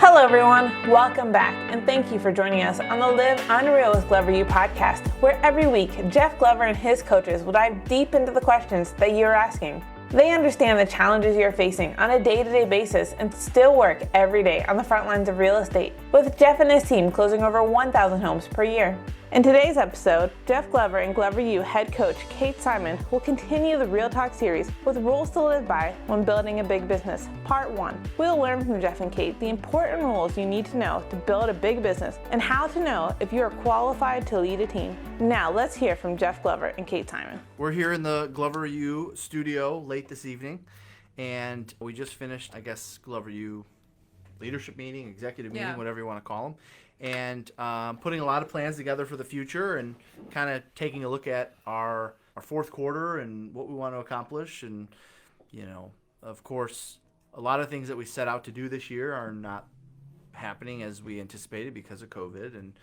Hello everyone, welcome back, and thank you for joining us on the Live Unreal with Glover U podcast, where every week Jeff Glover and his coaches will dive deep into the questions that you're asking. They understand the challenges you're facing on a day-to-day basis and still work every day on the front lines of real estate, with Jeff and his team closing over 1,000 homes per year. In today's episode, Jeff Glover and Glover U head coach Kate Simon will continue the Real Talk series with rules to live by when building a big business, part 1. We'll learn from Jeff and Kate the important rules you need to know to build a big business and how to know if you are qualified to lead a team. Now let's hear from Jeff Glover and Kate Simon. We're here in the Glover U studio late this evening, and we just finished, Glover U leadership meeting, executive meeting, whatever you want to call them. And putting a lot of plans together for the future and kind of taking a look at our fourth quarter and what we want to accomplish. And, of course, a lot of things that we set out to do this year are not happening as we anticipated because of COVID. And,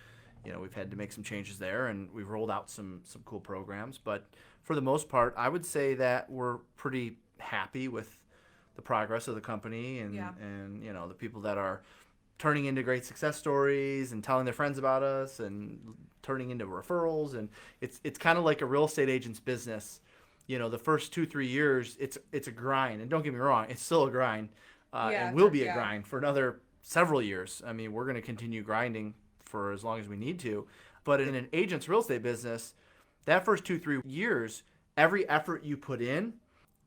we've had to make some changes there, and we've rolled out some cool programs. But for the most part, I would say that we're pretty happy with the progress of the company and the people that are turning into great success stories and telling their friends about us and turning into referrals. And it's kind of like a real estate agent's business. The first 2-3 years, it's a grind. And don't get me wrong, it's still a grind. And will be a grind for another several years. I mean, we're going to continue grinding for as long as we need to. But in an agent's real estate business, that first 2-3 years, every effort you put in,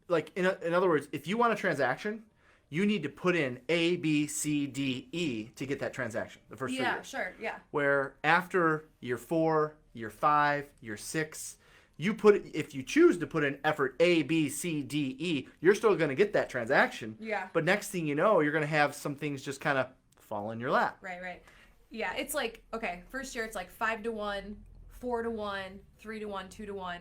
like in other words, if you want a transaction, you need to put in A, B, C, D, E to get that transaction the first 3 years. Yeah. Where after year 4, year 5, year 6, if you choose to put in effort A, B, C, D, E, you're still going to get that transaction. Yeah. But next thing you know, you're going to have some things just kind of fall in your lap. Right. Yeah, it's like, okay, first year it's like 5-1, 4-1, 3-1, 2-1.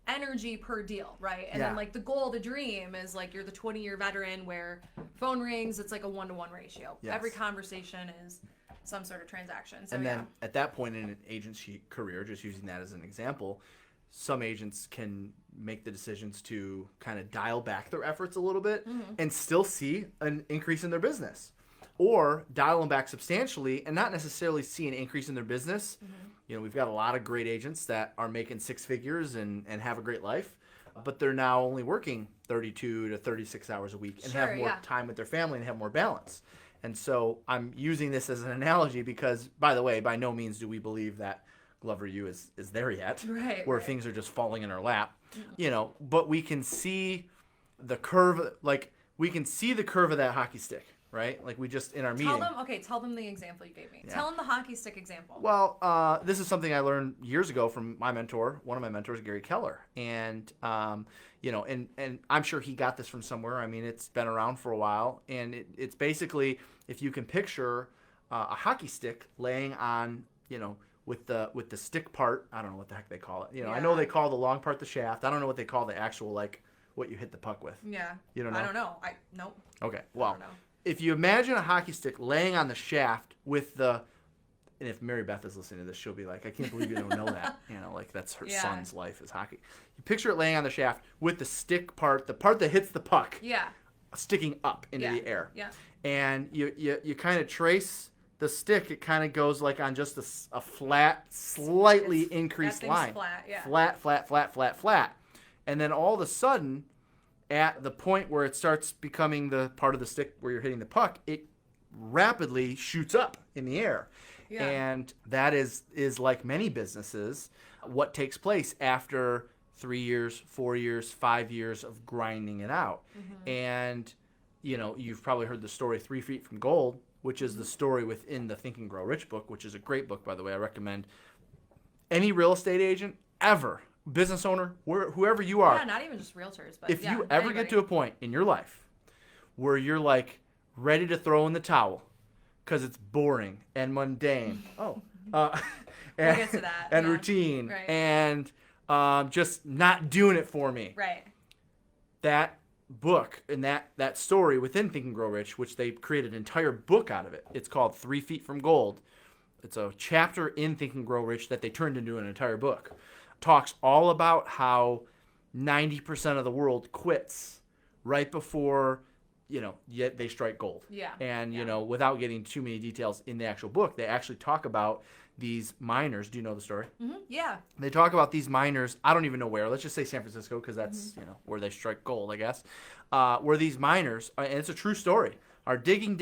Energy per deal, right? And then like the goal, the dream is like you're the 20-year veteran where phone rings, it's like a 1-to-1 ratio. Yes. Every conversation is some sort of transaction. So, and then at that point in an agency career, just using that as an example, some agents can make the decisions to kind of dial back their efforts a little bit and still see an increase in their business, or dial them back substantially and not necessarily see an increase in their business. We've got a lot of great agents that are making 6 figures and have a great life, but they're now only working 32 to 36 hours a week and have more time with their family and have more balance. And so I'm using this as an analogy because, by the way, by no means do we believe that Glover U is there yet, where things are just falling in our lap, but we can see the curve, of that hockey stick. Right? Like we just, in our meeting. Tell them the example you gave me. Yeah. Tell them the hockey stick example. Well, this is something I learned years ago from my mentor, one of my mentors, Gary Keller. And, and I'm sure he got this from somewhere. I mean, it's been around for a while. And it's basically, if you can picture a hockey stick laying on, with the stick part, I don't know what the heck they call it. I know they call the long part the shaft. I don't know what they call the actual, what you hit the puck with. Yeah. You don't know? I don't know. Nope. Okay. Well. I don't know. If you imagine a hockey stick laying on the shaft with and if Mary Beth is listening to this, she'll be like, I can't believe you don't know that. That's her son's life is hockey. You picture it laying on the shaft with the stick part, the part that hits the puck, sticking up into the air. Yeah. And you kind of trace the stick. It kind of goes like on just a flat, slightly increased line. Flat. And then all of a sudden, at the point where it starts becoming the part of the stick where you're hitting the puck, it rapidly shoots up in the air. Yeah. And that is like many businesses, what takes place after 3 years, 4 years, 5 years of grinding it out. And, you've probably heard the story 3 Feet from Gold, which is the story within the Think and Grow Rich book, which is a great book, by the way. I recommend any real estate agent ever, business owner, whoever you are. Yeah, not even just realtors, but if you ever get to a point in your life where you're like ready to throw in the towel because it's boring and mundane, we'll get to that. And routine, and just not doing it for me. Right. That book and that story within Think and Grow Rich, which they created an entire book out of it. It's called 3 Feet from Gold. It's a chapter in Think and Grow Rich that they turned into an entire book. Talks all about how 90% of the world quits right before yet they strike gold. Yeah. And, without getting too many details in the actual book, they actually talk about these miners. Do you know the story? Mm-hmm. Yeah. They talk about these miners. I don't even know where. Let's just say San Francisco, because that's, where they strike gold, I guess. Where these miners, and it's a true story, are digging,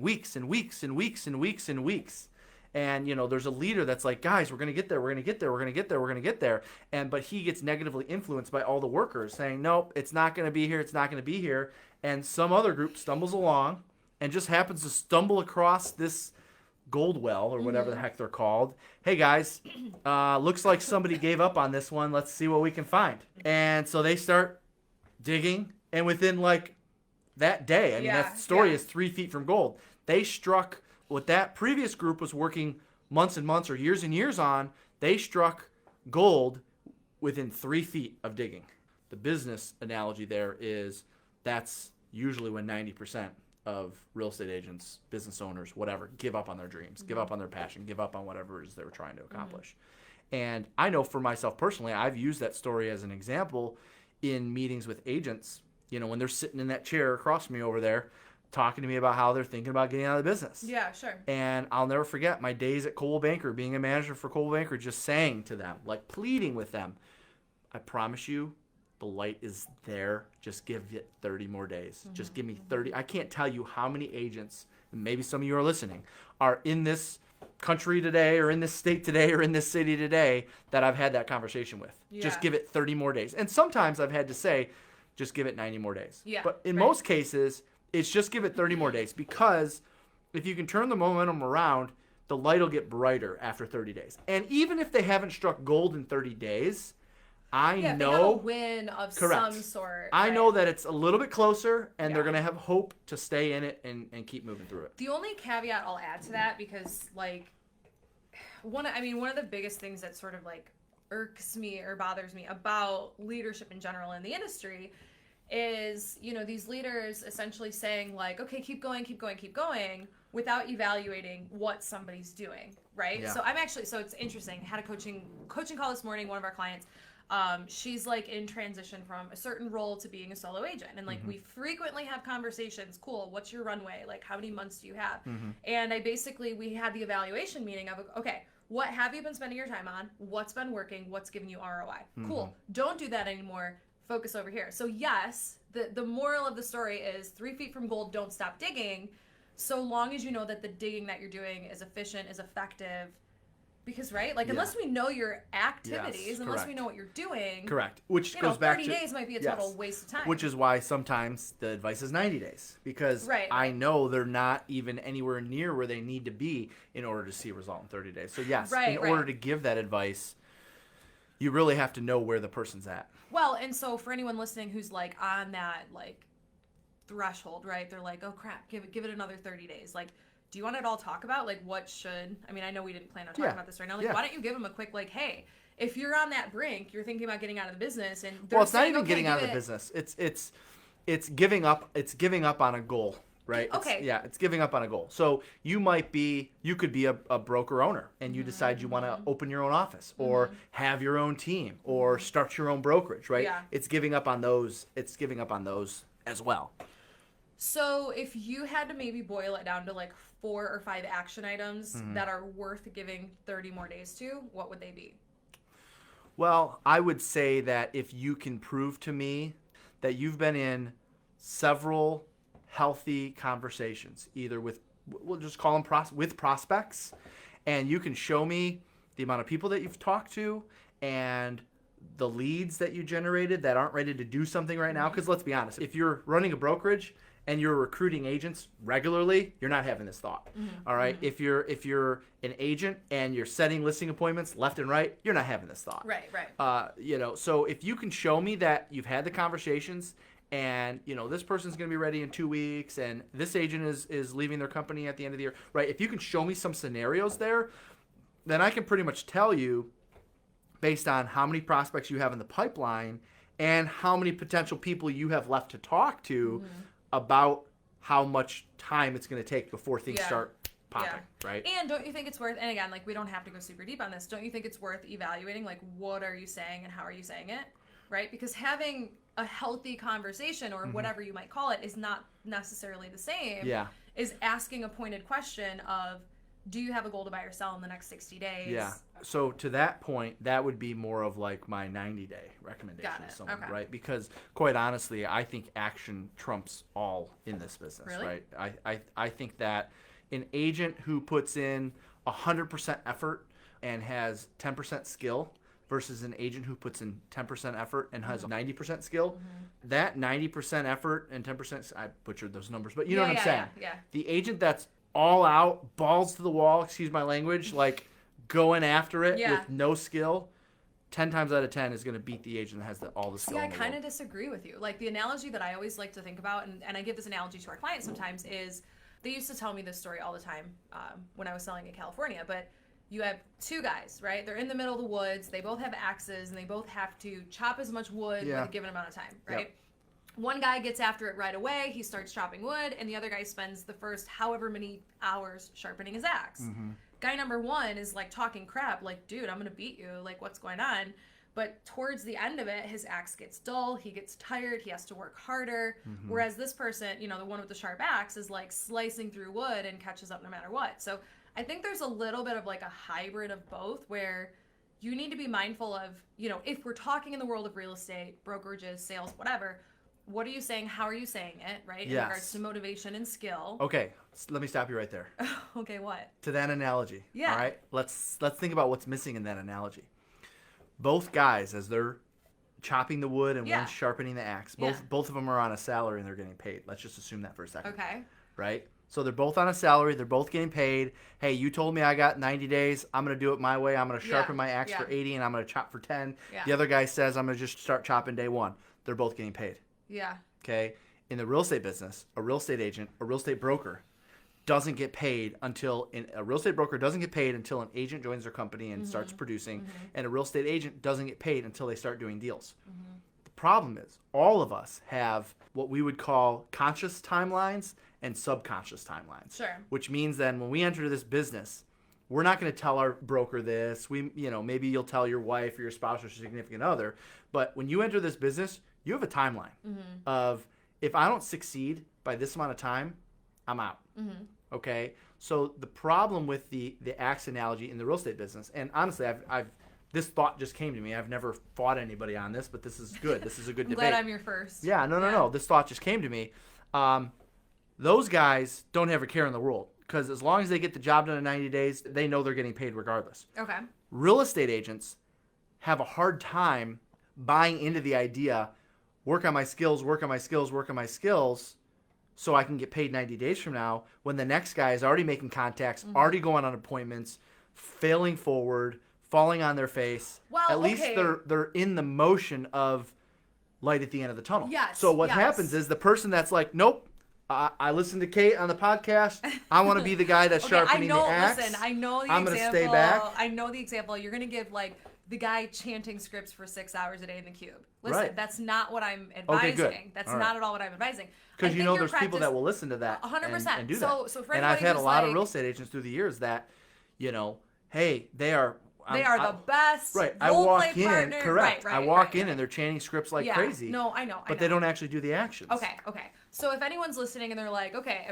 weeks and weeks and weeks and weeks and weeks. And, there's a leader that's like, guys, we're going to get there. We're going to get there. We're going to get there. We're going to get there. But he gets negatively influenced by all the workers saying, nope, it's not going to be here. It's not going to be here. And some other group stumbles along and just happens to stumble across this gold well or whatever the heck they're called. Hey, guys, looks like somebody gave up on this one. Let's see what we can find. And so they start digging. And within like that day, that story is 3 feet from gold. They struck what that previous group was working months and months or years and years on. They struck gold within 3 feet of digging. The business analogy there is that's usually when 90% of real estate agents, business owners, whatever, give up on their dreams, give up on their passion, give up on whatever it is they were trying to accomplish. And I know for myself personally, I've used that story as an example in meetings with agents, when they're sitting in that chair across from me over there, talking to me about how they're thinking about getting out of the business. Yeah, sure. And I'll never forget my days at Coldwell Banker, being a manager for Coldwell Banker, just saying to them, like pleading with them, I promise you, the light is there. Just give it 30 more days. Just give me 30. I can't tell you how many agents, and maybe some of you are listening, are in this country today or in this state today or in this city today that I've had that conversation with. Yeah. Just give it 30 more days. And sometimes I've had to say, just give it 90 more days. Yeah, but in most cases, it's just give it 30 more days, because if you can turn the momentum around, the light will get brighter after 30 days. And even if they haven't struck gold in 30 days, I know they have a win of some sort. I know that it's a little bit closer, and they're going to have hope to stay in it and keep moving through it. The only caveat I'll add to that, because one of the biggest things that sort of like irks me or bothers me about leadership in general in the industry is, these leaders essentially saying like, okay, keep going, without evaluating what somebody's doing, right? Yeah. So it's interesting. I had a coaching call this morning, one of our clients. She's like in transition from a certain role to being a solo agent. And like, we frequently have conversations, cool, what's your runway? Like, how many months do you have? And we had the evaluation meeting of, okay, what have you been spending your time on? What's been working? What's giving you ROI? Cool. Don't do that anymore. Focus over here. So yes, the moral of the story is 3 feet from gold, don't stop digging, so long as you know that the digging that you're doing is efficient, is effective. Because, right? Like, unless we know your activities, unless we know what you're doing. Correct. Which goes back to 30 days might be a total waste of time. Which is why sometimes the advice is 90 days. Because I know they're not even anywhere near where they need to be in order to see a result in 30 days. So, yes, in order to give that advice, you really have to know where the person's at. Well, and so for anyone listening who's like on that like threshold, right? They're like, oh crap, give it another 30 days. Like, do you want to at all talk about like what should? I mean, I know we didn't plan on talking about this right now. Like, why don't you give them a quick like, hey, if you're on that brink, you're thinking about getting out of the business, and it's not even getting out of the business. It's giving up. It's giving up on a goal. Right? Okay. It's giving up on a goal. So you could be a broker owner, and you decide you want to open your own office or have your own team or start your own brokerage, right? Yeah. It's giving up on those. It's giving up on those as well. So if you had to maybe boil it down to like 4 or 5 action items that are worth giving 30 more days to, what would they be? Well, I would say that if you can prove to me that you've been in several healthy conversations, either with, we'll just call them with prospects, and you can show me the amount of people that you've talked to and the leads that you generated that aren't ready to do something right now. Because let's be honest, if you're running a brokerage and you're recruiting agents regularly, you're not having this thought. All right. If you're an agent and you're setting listing appointments left and right, you're not having this thought. Right. So if you can show me that you've had the conversations, and this person's going to be ready in 2 weeks, and this agent is leaving their company at the end of the year, right? If you can show me some scenarios there, then I can pretty much tell you, based on how many prospects you have in the pipeline and how many potential people you have left to talk to, about how much time it's going to take before things start popping, right? And don't you think it's worth, and again, like, we don't have to go super deep on this, don't you think it's worth evaluating, like, what are you saying and how are you saying it, right? Because having a healthy conversation or whatever you might call it is not necessarily the same. Yeah. Is asking a pointed question of, do you have a goal to buy or sell in the next 60 days? Yeah. So to that point, that would be more of like my 90-day recommendation to someone, Okay. right? Because quite honestly, I think action trumps all in this business, Really? right? I think that an agent who puts in 100% effort and has 10% skill versus an agent who puts in 10% effort and has 90% skill, that 90% effort and 10%, I butchered those numbers, but you know what I'm saying? Yeah. The agent that's all out, balls to the wall, excuse my language, like going after it Yeah. with no skill, 10 times out of 10 is going to beat the agent that has all the skill. See, I in the kind of world. disagree with you. Like, the analogy that I always like to think about, and I give this analogy to our clients sometimes, is they used to tell me this story all the time when I was selling in California. But you have two guys, right? They're in the middle of the woods. They both have axes, and they both have to chop as much wood with a given amount of time, right? Yep. One guy gets after it right away. He starts chopping wood, and the other guy spends the first however many hours sharpening his axe. Guy number one is like talking crap, like, dude, I'm gonna beat you. Like, what's going on? But towards the end of it, his axe gets dull. He gets tired. He has to work harder. Whereas this person, you know, the one with the sharp axe, is like slicing through wood and catches up no matter what. So I think there's a little bit of like a hybrid of both, where you need to be mindful of, you know, if we're talking in the world of real estate, brokerages, sales, whatever, what are you saying? How are you saying it, right? In regards to motivation and skill. Okay, let me stop you right there. Okay, what? To that analogy. Yeah. All right. Let's think about what's missing in that analogy. Both guys, as they're chopping the wood and one's sharpening the axe, both of them are on a salary and they're getting paid. Let's just assume that for a second. Okay. Right? So they're both on a salary. They're both getting paid. Hey, you told me I got 90 days. I'm going to do it my way. I'm going to sharpen my axe for 80 and I'm going to chop for 10. Yeah. The other guy says I'm going to just start chopping day one. They're both getting paid. Yeah. Okay? In the real estate business, a real estate agent, a real estate broker doesn't get paid until a real estate broker doesn't get paid until an agent joins their company and starts producing, and a real estate agent doesn't get paid until they start doing deals. The problem is all of us have what we would call conscious timelines and subconscious timelines. Sure. Which means then when we enter this business, we're not going to tell our broker this. Maybe you'll tell your wife or your spouse or significant other, but when you enter this business, you have a timeline of, if I don't succeed by this amount of time, I'm out. Okay, so the problem with the axe analogy in the real estate business, and honestly, I've this thought just came to me. I've never fought anybody on this, but this is good. This is a good I'm debate. glad I'm your first. Yeah, no. This thought just came to me. Those guys don't have a care in the world, because as long as they get the job done in 90 days, they know they're getting paid regardless. Okay. Real estate agents have a hard time buying into the idea, work on my skills, so I can get paid 90 days from now, when the next guy is already making contacts, already going on appointments, failing forward, falling on their face. Well, at least okay. they're in the motion of light at the end of the tunnel. Yes, So what yes. happens is the person that's like, nope, I listened to Kate on the podcast. I want to be the guy that's sharpening the axe. Listen, I know the I'm example. gonna stay back. I know the example. You're going to give, like, the guy chanting scripts for 6 hours a day in the cube. Listen, Right. That's not what I'm advising. Okay, good. That's All right. not at all what I'm advising. Because I you think know your there's people that will listen to that 100%. and do So- that. so for and I've anybody had a who's lot of like- real estate agents through the years that, hey, they are the best right. I role walk play in, partner. correct. Right, I walk right, in right. and they're chanting scripts like Yeah. crazy. No, I know. But they don't actually do the actions. Okay. So if anyone's listening and they're like, okay,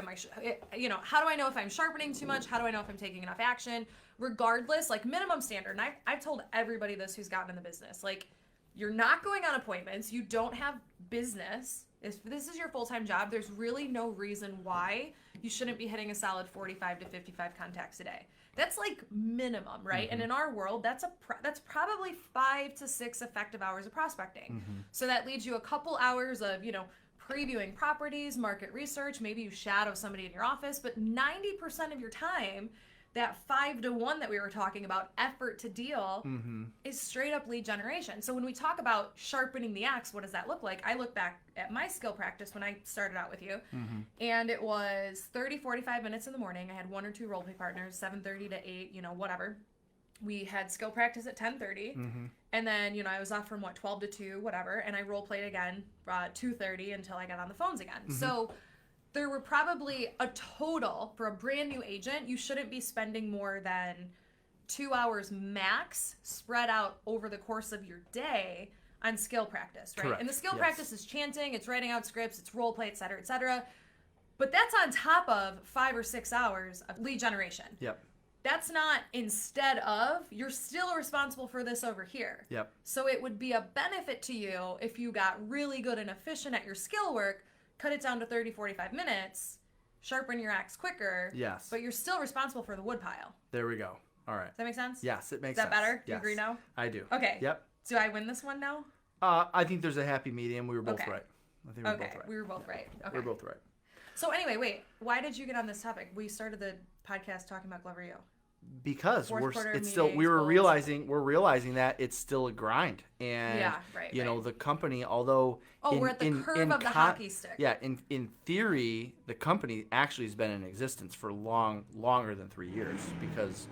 how do I know if I'm sharpening too much? How do I know if I'm taking enough action? Regardless, like, minimum standard, and I've told everybody this who's gotten in the business, like, you're not going on appointments. You don't have business. If this is your full-time job, there's really no reason why you shouldn't be hitting a solid 45 to 55 contacts a day. That's like minimum, right? And in our world, that's probably 5 to 6 effective hours of prospecting. So that leaves you a couple hours of, previewing properties, market research, maybe you shadow somebody in your office, but 90% of your time, that 5 to 1 that we were talking about, effort to deal, is straight up lead generation. So when we talk about sharpening the axe, what does that look like? I look back at my skill practice when I started out with you, and it was 30, 45 minutes in the morning. I had 1 or 2 role play partners, 7:30 to 8, whatever. We had skill practice at 10:30, and then, I was off from 12 to 2, whatever, and I role played again 2:30 until I got on the phones again. So there were probably a total, for a brand new agent, you shouldn't be spending more than 2 hours max spread out over the course of your day on skill practice, right? Correct. And the skill Yes. practice is chanting, it's writing out scripts, it's role play, et cetera, et cetera. But that's on top of 5 or 6 hours of lead generation. Yep. That's not instead of, you're still responsible for this over here. Yep. So it would be a benefit to you if you got really good and efficient at your skill work, cut it down to 30, 45 minutes, sharpen your axe quicker. Yes. But you're still responsible for the wood pile. There we go. All right. Does that make sense? Yes, it makes Is that sense. better? Do you Yes. agree now? I do. Okay. Yep. Do I win this one now? I think there's a happy medium. We were both Okay. right. I think we were Okay. both right. We were both right. Okay. We were both right. So anyway, wait. Why did you get on this topic? We started the podcast talking about Glover U. Because Fourth quarter it's still meetings, goals. we're realizing that it's still a grind, and Yeah, right, you know right. the company, although We're at the curve of the hockey stick. Yeah, in theory, the company actually has been in existence for longer than 3 years, because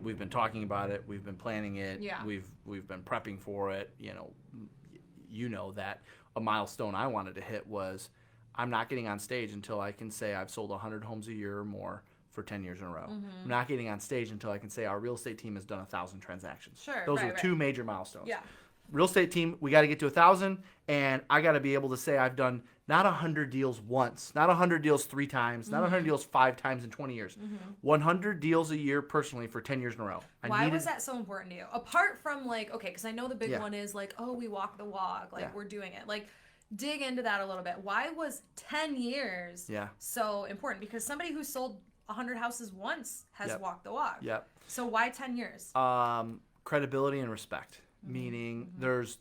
we've been talking about it, we've been planning it, Yeah. we've been prepping for it. You know that a milestone I wanted to hit was, I'm not getting on stage until I can say I've sold 100 homes a year or more for 10 years in a row. Mm-hmm. I'm not getting on stage until I can say our real estate team has done 1,000 transactions. Sure, Those right, are two major milestones. Yeah. Real estate team, we got to get to 1,000, and I got to be able to say I've done not 100 deals once, not 100 deals 3 times, not 100 deals 5 times in 20 years. 100 deals a year personally for 10 years in a row. Why was that so important to you? Apart from like, okay, because I know the big Yeah. one is like, oh, we walk the walk, like Yeah. we're doing it. Like, dig into that a little bit. Why was 10 years Yeah. so important? Because somebody who sold 100 houses once has Yep. walked the walk. Yep. So why 10 years? Credibility and respect. Meaning there's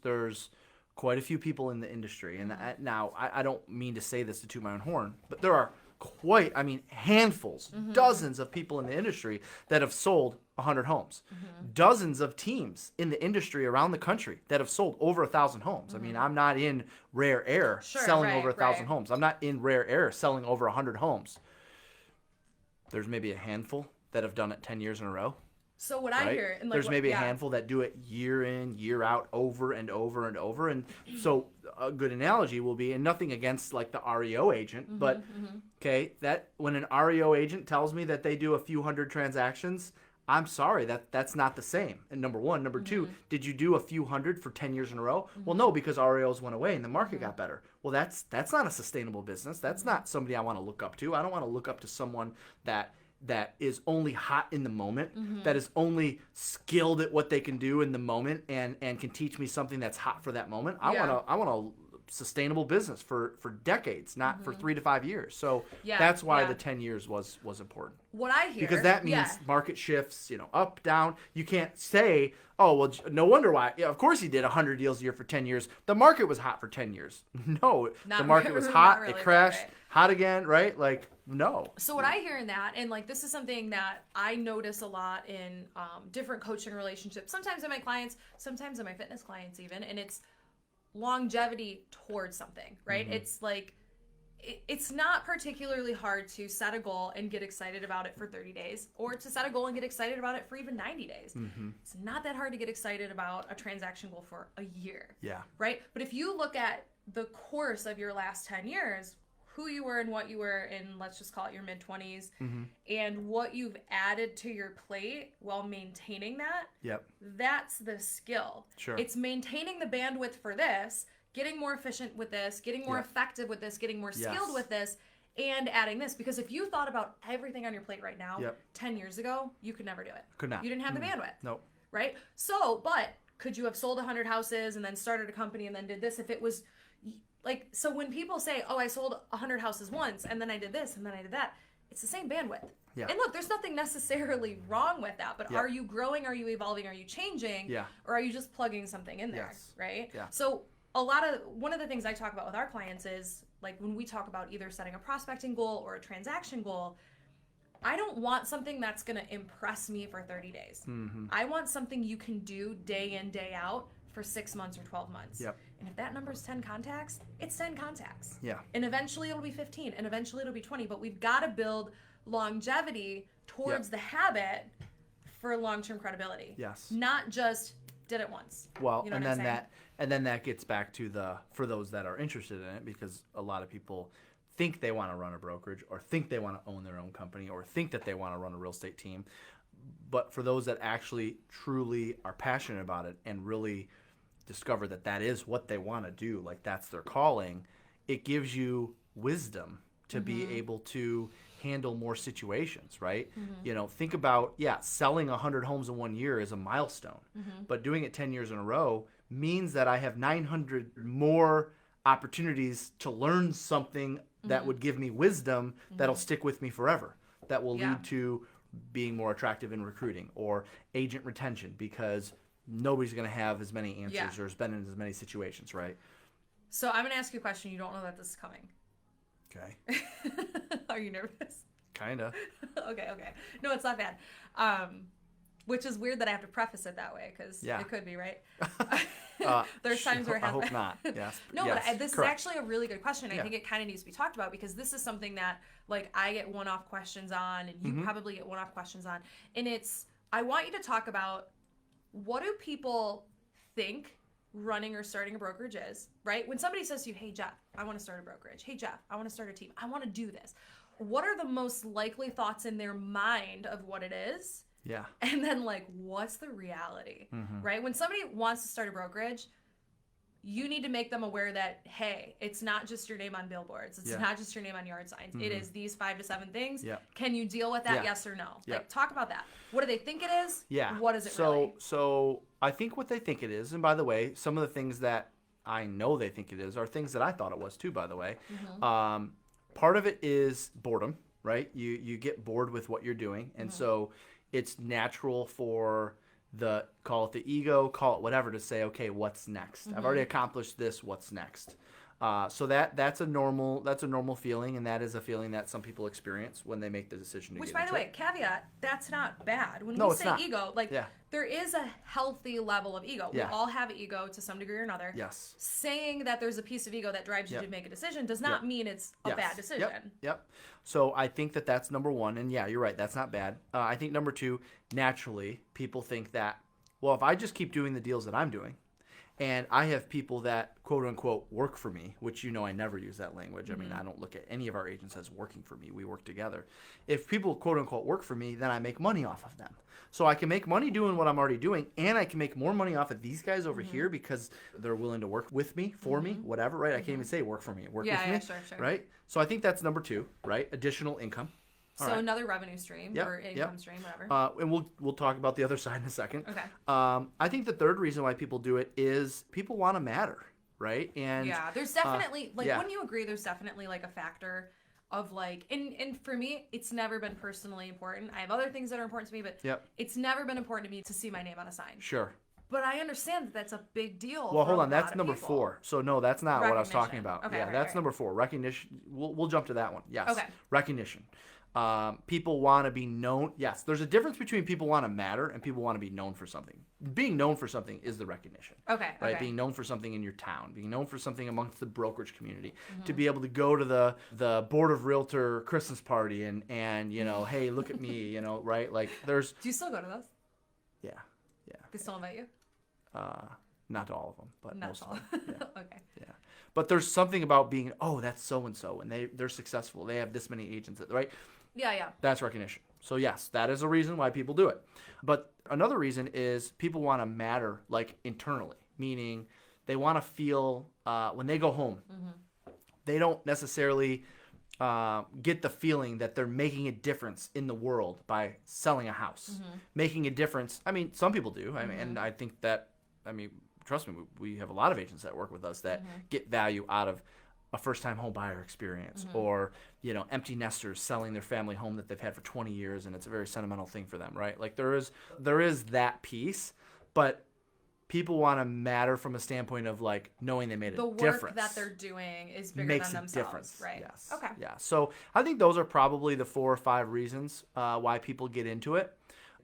quite a few people in the industry, and now I don't mean to say this to toot my own horn, but there are handfuls, dozens of people in the industry that have sold 100 homes. Dozens of teams in the industry around the country that have sold over 1,000 homes. I mean, I'm not in rare air Sure, selling right, over 1,000 right. homes. I'm not in rare air selling over 100 homes. There's maybe a handful that have done it 10 years in a row. So what I Right? hear, and like, There's maybe yeah. a handful that do it year in, year out, over and over and over. And so a good analogy will be, and nothing against like the REO agent, but okay, that when an REO agent tells me that they do a few hundred transactions, I'm sorry, that's not the same. And number one. Number two, did you do a few hundred for 10 years in a row? Well, no, because REOs went away and the market got better. Well, that's not a sustainable business. That's not somebody I want to look up to. I don't want to look up to someone that is only hot in the moment, that is only skilled at what they can do in the moment, and can teach me something that's hot for that moment. I want a sustainable business for decades, not for 3 to 5 years. So Yeah, that's why yeah. the 10 years was important. What I hear, Because that means yeah. market shifts, up, down. You can't say, oh, well, no wonder why. Yeah, of course he did 100 deals a year for 10 years. The market was hot for 10 years. No, Not the market really, was not hot. really, It crashed. right. Hot again, right? Like, no. So what I hear in that, and like this is something that I notice a lot in different coaching relationships, sometimes in my clients, sometimes in my fitness clients even, and it's longevity towards something, right? It's like, it's not particularly hard to set a goal and get excited about it for 30 days, or to set a goal and get excited about it for even 90 days. It's not that hard to get excited about a transaction goal for a year. Yeah. Right? But if you look at the course of your last 10 years, who you were and what you were in, let's just call it your mid-20s, and what you've added to your plate while maintaining that, Yep. that's the skill. Sure. It's maintaining the bandwidth for this, getting more efficient with this, getting more Yep. effective with this, getting more skilled Yes. with this, and adding this. Because if you thought about everything on your plate right now, Yep. 10 years ago, you could never do it. Could not. You didn't have the bandwidth. Nope. Right? So, but could you have sold 100 houses and then started a company and then did this if it was like, so when people say, oh, I sold 100 houses once and then I did this and then I did that, it's the same bandwidth. Yeah. And look, there's nothing necessarily wrong with that, but Yeah. are you growing? Are you evolving? Are you changing? Yeah. Or are you just plugging something in there? Yes. Right? Yeah. So one of the things I talk about with our clients is like when we talk about either setting a prospecting goal or a transaction goal, I don't want something that's going to impress me for 30 days. I want something you can do day in, day out for 6 months or 12 months. Yep. And if that number is 10 contacts, it's 10 contacts. Yeah. And eventually it'll be 15, and eventually it'll be 20. But we've got to build longevity towards Yep. the habit for long-term credibility. Yes. Not just did it once. Well, You know and what I'm then saying? that gets back to for those that are interested in it, because a lot of people think they want to run a brokerage, or think they want to own their own company, or think that they want to run a real estate team. But for those that actually truly are passionate about it and really discover that that is what they want to do, like that's their calling, it gives you wisdom to be able to handle more situations, right? You know, think about, selling 100 homes in 1 year is a milestone, but doing it 10 years in a row means that I have 900 more opportunities to learn something that would give me wisdom that'll stick with me forever, that will lead to being more attractive in recruiting or agent retention, because nobody's going to have as many answers or has been in as many situations, right? So I'm going to ask you a question. You don't know that this is coming. Okay. Are you nervous? Kind of. Okay. No, it's not bad. Which is weird that I have to preface it that way, because it could be, right? There's times where it has... I hope not. Yes. No, yes, but this correct. is actually a really good question. I think it kind of needs to be talked about, because this is something that, like, I get one-off questions on, and you probably get one-off questions on. And I want you to talk about, what do people think running or starting a brokerage is, right? When somebody says to you, hey, Jeff, I want to start a brokerage. Hey, Jeff, I want to start a team. I want to do this. What are the most likely thoughts in their mind of what it is? Yeah. And then, like, what's the reality, right? When somebody wants to start a brokerage, you need to make them aware that, hey, it's not just your name on billboards. It's not just your name on yard signs. It is these 5 to 7 things. Can you deal with that, yes or no? Like, talk about that. What do they think it is? Yeah. What is it really? So I think what they think it is, and by the way, some of the things that I know they think it is are things that I thought it was too, by the way. Part of it is boredom, right? You get bored with what you're doing, and so it's natural for call it the ego, call it whatever, to say, okay, what's next? I've already accomplished this, what's next? So that's a normal feeling, and that is a feeling that some people experience when they make the decision to Which, get by into the way, it. caveat, that's not bad. When No, we it's say not. ego, there is a healthy level of ego. We all have ego to some degree or another. Yes. Saying that there's a piece of ego that drives you to make a decision does not mean it's a bad decision. Yep. So I think that that's number one, and you're right, that's not bad. I think number two, naturally, people think that, well, if I just keep doing the deals that I'm doing, and I have people that, quote unquote, work for me, which I never use that language. I mean, I don't look at any of our agents as working for me. We work together. If people, quote unquote, work for me, then I make money off of them. So I can make money doing what I'm already doing, and I can make more money off of these guys over here because they're willing to work with me, for me, whatever, right? I can't even say work for me. Work with me, sure. right? So I think that's number two, right? Additional income. So another revenue stream or income stream, whatever. And we'll talk about the other side in a second. Okay. I think the third reason why people do it is people want to matter, right? And there's definitely wouldn't you agree? There's definitely like a factor of like, and for me, it's never been personally important. I have other things that are important to me, but it's never been important to me to see my name on a sign. Sure. But I understand that that's a big deal. Well, hold on. That's number 4. So, no, that's not what I was talking about. Okay, that's number 4. Recognition. We'll jump to that one. Yes. Okay. Recognition. People want to be known. Yes, there's a difference between people want to matter and people want to be known for something. Being known for something is the recognition. Okay. Right? Okay. Being known for something in your town. Being known for something amongst the brokerage community. To be able to go to the Board of Realtor Christmas party and hey, look at me, right? Like there's... Do you still go to those? Yeah. They still invite you? Not to all of them, but Not most all. of them. Yeah. Okay. Yeah. But there's something about being, that's so-and-so, and they're successful. They have this many agents, right? Yeah. That's recognition. So yes, that is a reason why people do it. But another reason is people want to matter, like internally, meaning they want to feel when they go home, they don't necessarily get the feeling that they're making a difference in the world by selling a house, making a difference. I mean, some people do. I mean, and I think that, trust me, we have a lot of agents that work with us that get value out of a first-time home buyer experience or, empty nesters selling their family home that they've had for 20 years, and it's a very sentimental thing for them, right? Like there is that piece, but people want to matter from a standpoint of like knowing they made a difference. The work that they're doing is bigger makes than a themselves, difference. right? Yes. Okay. Yeah. So I think those are probably the 4 or 5 reasons why people get into it,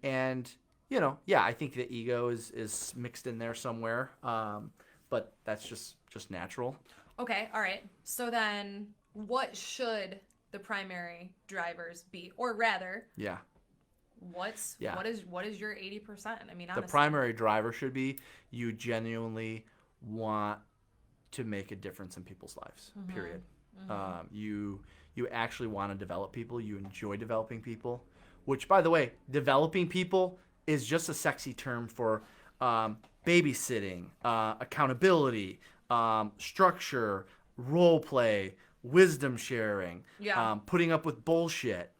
and I think the ego is mixed in there somewhere, but that's just natural. Okay, all right. So then what should the primary drivers be? Or rather, what is your 80%? I mean, honestly. The primary driver should be you genuinely want to make a difference in people's lives, period. You actually want to develop people. You enjoy developing people, which, by the way, developing people is just a sexy term for babysitting, accountability, structure, role play, wisdom sharing, putting up with bullshit,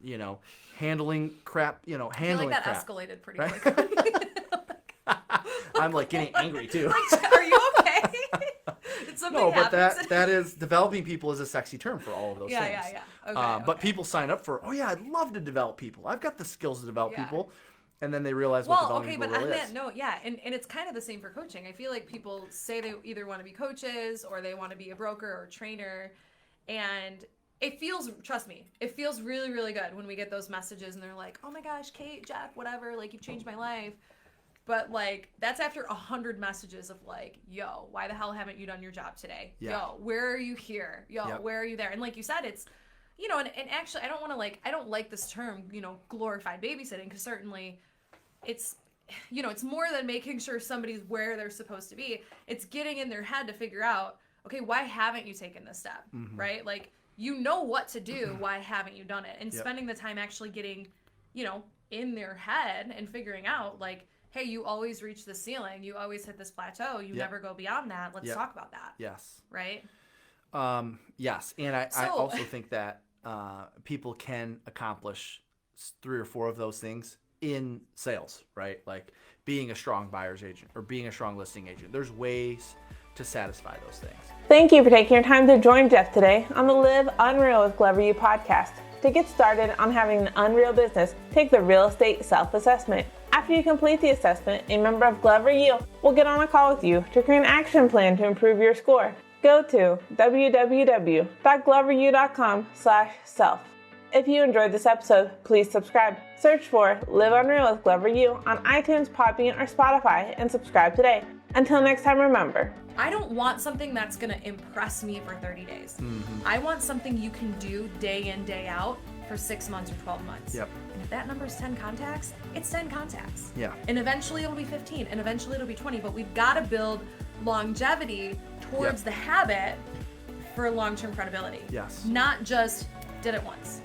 handling crap, handling crap. I feel like that escalated pretty quickly. I'm like getting angry too. Are you okay? Did something happen? But that is, developing people is a sexy term for all of those things. Yeah. Okay, But people sign up for, I'd love to develop people. I've got the skills to develop people. And then they realize what developing people really is. Well, okay, but on that note, and it's kind of the same for coaching. I feel like people say they either want to be coaches or they want to be a broker or a trainer. And it feels, trust me, it feels really, really good when we get those messages and they're like, oh my gosh, Kate, Jeff, whatever, like, you've changed my life. But, like, that's after 100 messages of, like, yo, why the hell haven't you done your job today? Yeah. Yo, where are you here? Yo, where are you there? And like you said, it's, and actually, I don't want to, I don't like this term, glorified babysitting, because certainly it's, it's more than making sure somebody's where they're supposed to be. It's getting in their head to figure out, okay, why haven't you taken this step, right? Like, you know what to do, why haven't you done it? And spending the time actually getting, in their head and figuring out, like, hey, you always reach the ceiling. You always hit this plateau. You never go beyond that. Let's talk about that. Yes. Right? Yes. And I also think that people can accomplish 3 or 4 of those things in sales, right? Like being a strong buyer's agent or being a strong listing agent. There's ways to satisfy those things. Thank you for taking your time to join Jeff today on the Live Unreal with Glover U podcast. To get started on having an unreal business, take the real estate self-assessment. After you complete the assessment, a member of Glover U will get on a call with you to create an action plan to improve your score. Go to www.gloveru.com/self. If you enjoyed this episode, please subscribe. Search for Live Unreal with Glover U on iTunes, Podbean, or Spotify and subscribe today. Until next time, remember, I don't want something that's going to impress me for 30 days. I want something you can do day in, day out for 6 months or 12 months. Yep. And if that number is 10 contacts, it's 10 contacts. Yeah. And eventually it'll be 15, and eventually it'll be 20, but we've got to build longevity towards the habit for long-term credibility. Yes. Not just did it once.